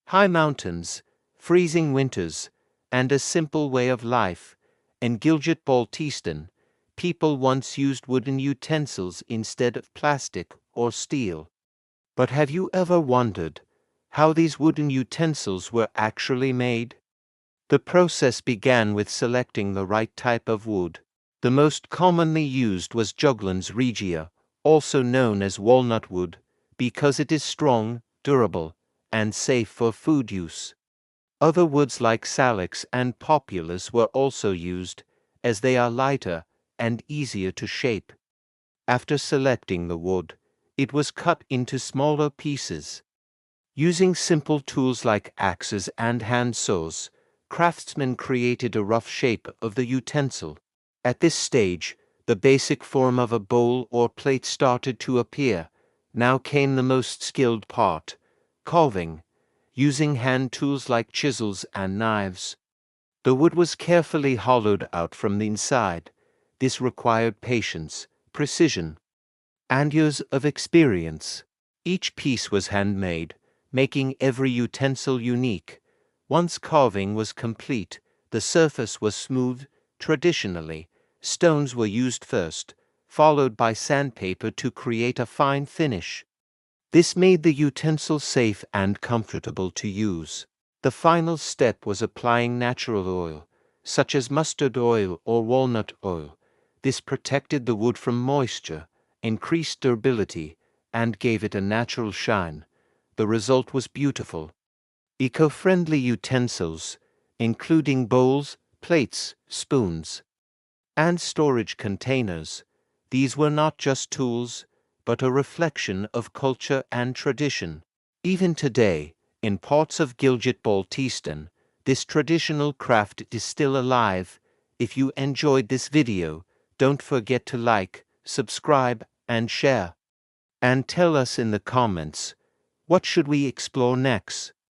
High mountains, freezing winters, and a simple way of life. In Gilgit Baltistan, people once used wooden utensils instead of plastic or steel. But have you ever wondered how these wooden utensils were actually made? The process began with selecting the right type of wood. The most commonly used was Juglans regia, also known as walnut wood, because it is strong, durable, and safe for food use. Other woods like salix and populus were also used, as they are lighter and easier to shape. After selecting the wood, it was cut into smaller pieces. Using simple tools like axes and hand saws, craftsmen created a rough shape of the utensil. At this stage, the basic form of a bowl or plate started to appear. Now came the most skilled part, carving, using hand tools like chisels and knives. The wood was carefully hollowed out from the inside. This required patience, precision, and years of experience. Each piece was handmade, making every utensil unique. Once carving was complete, the surface was smooth. Traditionally, stones were used first, followed by sandpaper to create a fine finish. This made the utensil safe and comfortable to use. The final step was applying natural oil, such as mustard oil or walnut oil. This protected the wood from moisture, increased durability, and gave it a natural shine. The result was beautiful. Eco-friendly utensils, including bowls, plates, spoons, and storage containers. These were not just tools, but a reflection of culture and tradition. Even today, in parts of Gilgit Baltistan, this traditional craft is still alive. If you enjoyed this video, don't forget to like, subscribe, and share. And tell us in the comments, what should we explore next?